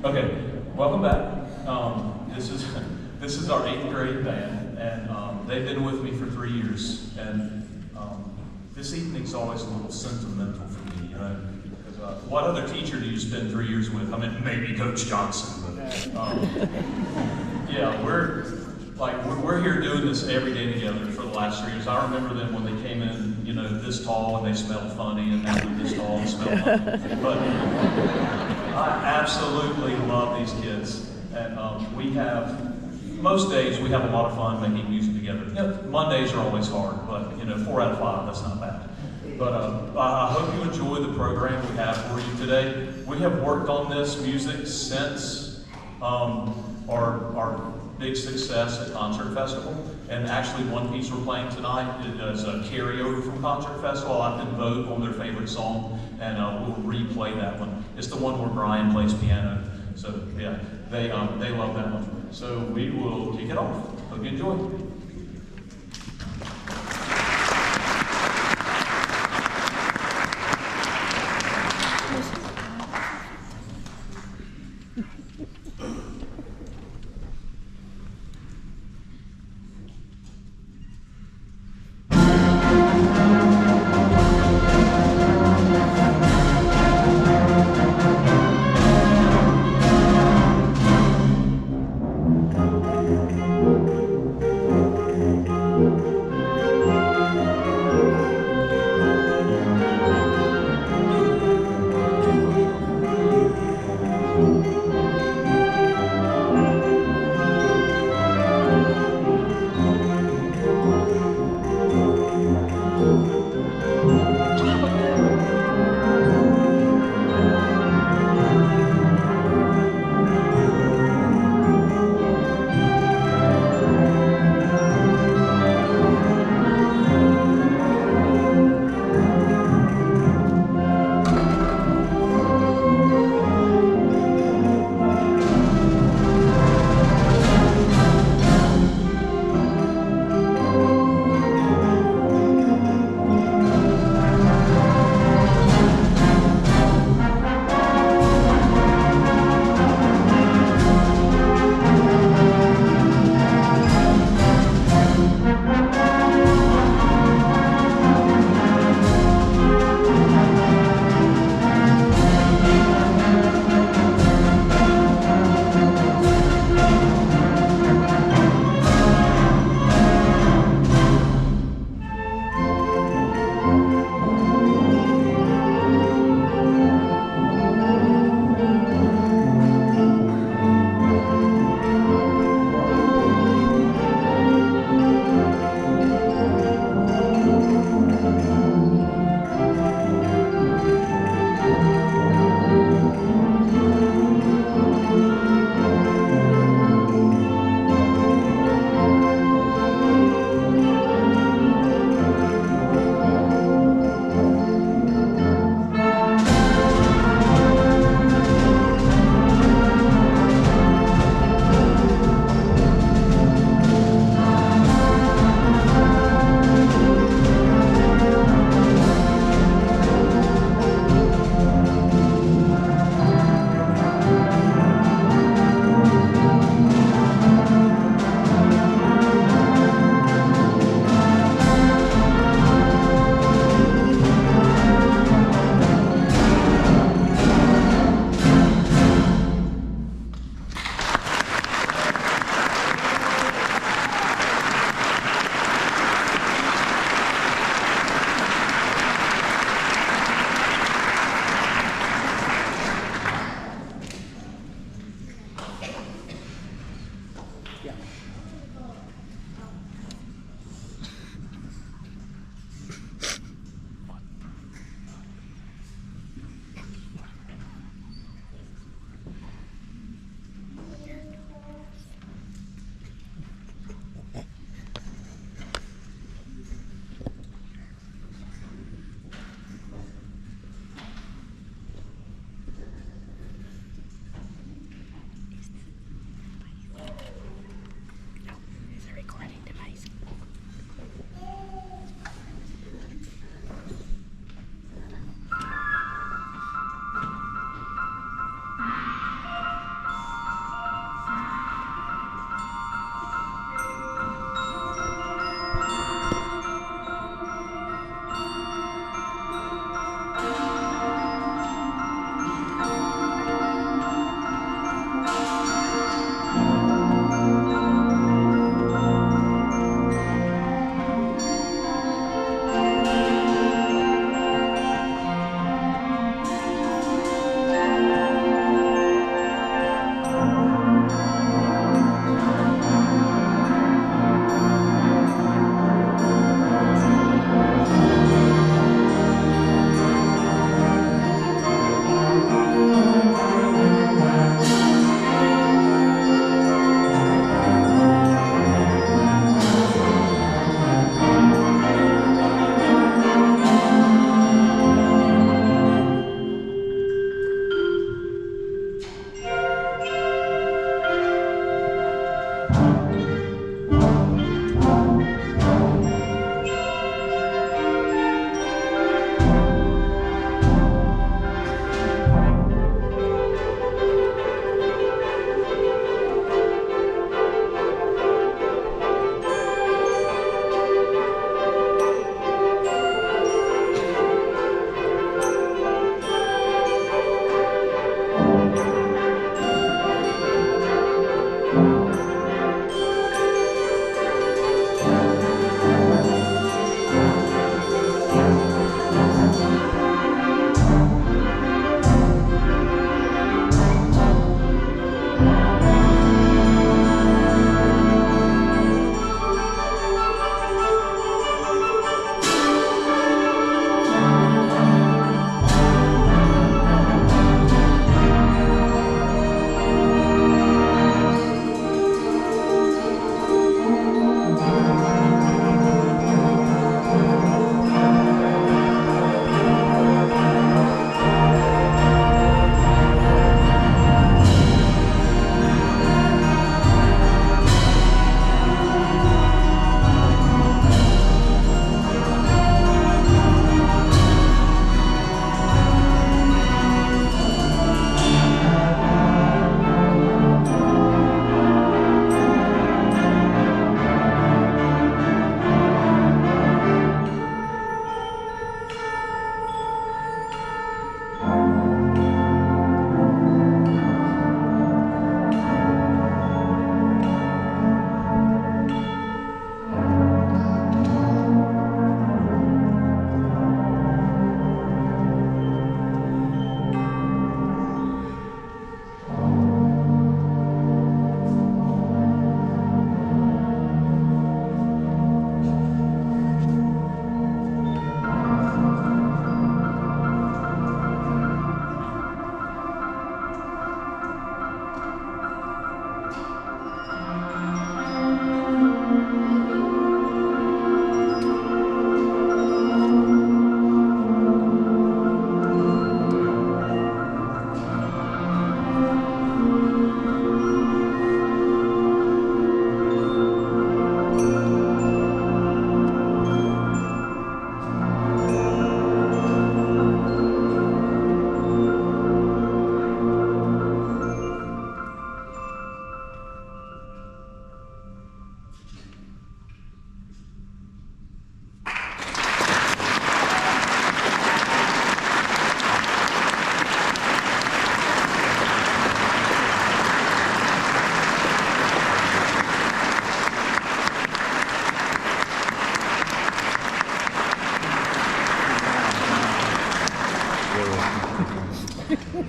Okay, welcome back. This is this is our 8th grade band, and they've been with me for 3 years. And this evening's always a little sentimental for me, you know, because what other teacher do you spend 3 years with? I mean, maybe Coach Johnson, but yeah, we're here doing this every day together for the last 3 years. I remember them when they came in, you know, this tall and they smelled funny, and now they're this tall and smell funny. But I absolutely love these kids, and most days we have a lot of fun making music together. You know, Mondays are always hard, but you know, 4 out of 5, that's not bad. But I hope you enjoy the program we have for you today. We have worked on this music since our big success at Concert Festival, and actually one piece we're playing tonight is a carryover from Concert Festival. I can vote on their favorite song, and we'll replay that one. It's the one where Brian plays piano. So yeah, they love that one. So we will kick it off. Hope you enjoy.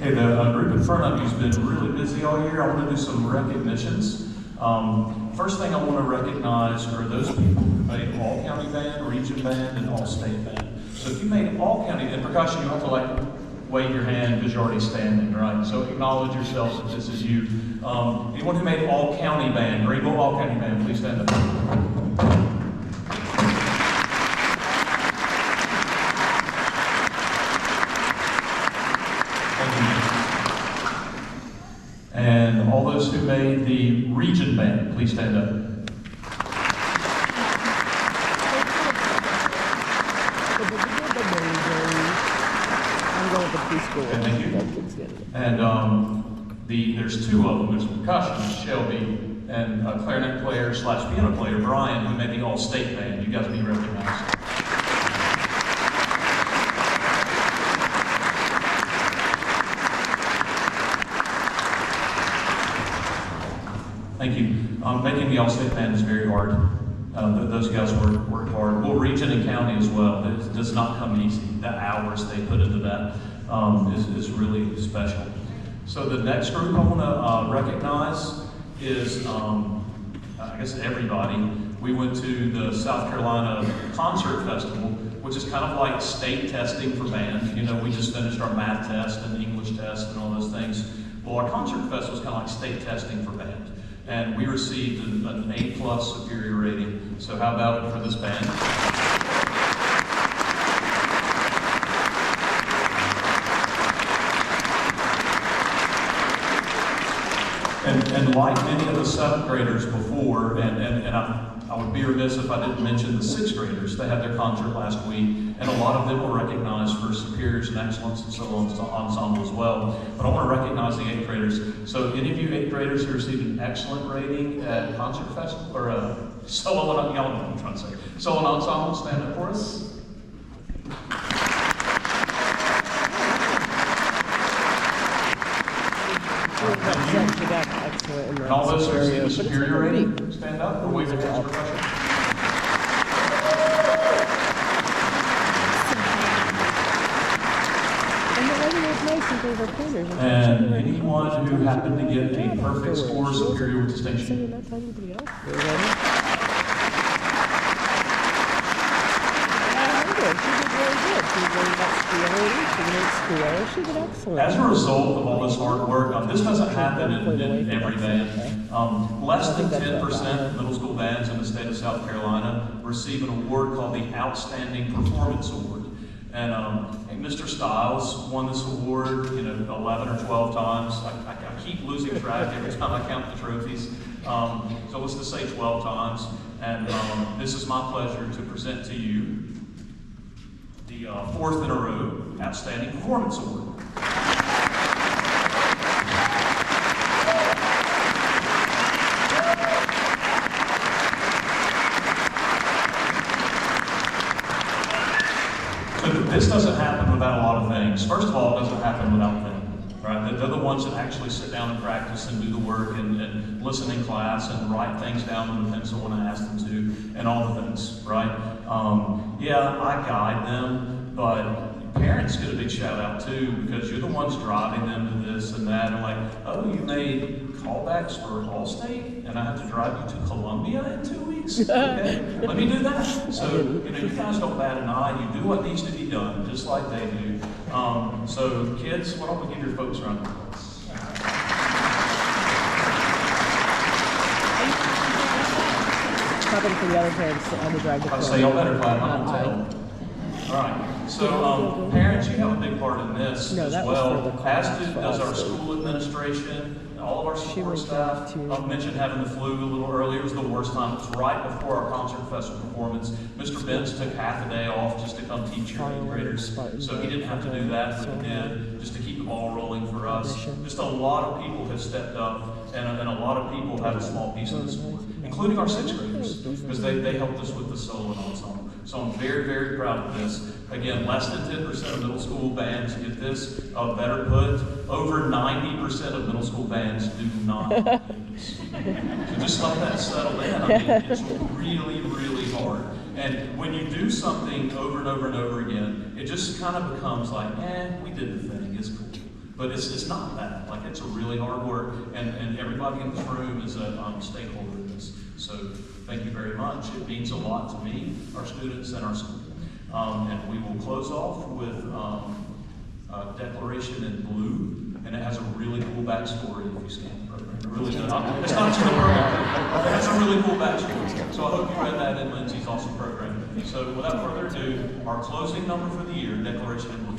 Hey, the group in front of you has been really busy all year. I want to do some recognitions. First thing I want to recognize are those people who made all-county band, region band, and all-state band. So if you made all-county, and percussion, you have to like wave your hand because you're already standing, right? So acknowledge yourself that this is you. Anyone who made all-county band, Greenville all-county band, please stand up. And all those who made the region band, please stand up. I'm going to preschool. Okay, thank you. And there's two of them. There's percussion, Shelby, and a clarinet player / piano player, Brian, who made the all-state band. You guys be recognized. Thank you. Making the all-state band is very hard. Those guys work hard. Well, region and county as well. It does not come easy. The hours they put into that is really special. So the next group I want to recognize is, I guess, everybody. We went to the South Carolina Concert Festival, which is kind of like state testing for band. You know, we just finished our math test and English test and all those things. Well, our concert festival is kind of like state testing for band. And we received an A+ superior rating. So how about it for this band? And like many of the 7th graders before, and I would be remiss if I didn't mention the 6th graders. They had their concert last week, and a lot of them were recognized for superiors and excellence and solo ensemble as well. But I want to recognize the 8th graders. So any of you 8th graders who received an excellent rating at concert festival, or solo, y'all know what I'm trying to say. Solo ensemble, stand up for us. And all those who received a superior rating, stand up or wave your hands for pressure. And anyone who happened to get a perfect score, superior with distinction. As a result of all this hard work, this doesn't happen in every band. Less than 10% of middle school bands in the state of South Carolina receive an award called the Outstanding Performance Award. And Mr. Stiles won this award, 11 or 12 times. I keep losing track every time I count the trophies. So let's just say 12 times. And this is my pleasure to present to you the 4th in a row Outstanding Performance Award. So this doesn't happen without a lot of things. First of all, it doesn't happen without them. Right? They're the ones that actually sit down and practice and do the work and listen in class and write things down on the pencil when I ask them to, and all the things, right? Yeah, I guide them, but parents get a big shout out too, because you're the ones driving them to this and that, and like, oh, you made callbacks for Allstate, and I have to drive you to Columbia in 2 weeks? Okay, let me do that. So, you guys don't bat an eye, you do what needs to be done, just like they do. So kids, why don't we give your folks a round of applause? Clapping for the other parents on the drive to I'd say y'all better clap, I don't tell. All right, so parents, you have a big part in this as well, as does our school administration, all of our support staff. I mentioned having the flu a little earlier. It was the worst time. It was right before our concert festival performance. Mr. Benz took half a day off just to come teach your 8th graders, so he didn't have to do that, but he did, just to keep the ball rolling for us. Just a lot of people have stepped up, and a lot of people have a small piece of this work, including our 6th graders, because they helped us with the solo and ensemble. So I'm very, very proud of this. Again, less than 10% of middle school bands get this. Better put, over 90% of middle school bands do not do this. So just let that settle in. I mean, it's really, really hard. And when you do something over and over and over again, it just kind of becomes like, we did the thing, it's cool. But it's not that. Like, it's a really hard work, and everybody in this room is a stakeholder in this. So thank you very much. It means a lot to me, our students, and our school. And we will close off with a declaration in blue, and it has a really cool backstory if you scan the program. It really does. It's not just a program. It has a really cool backstory. So I hope you read that in Lindsay's awesome program. So without further ado, our closing number for the year, declaration in blue.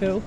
Who?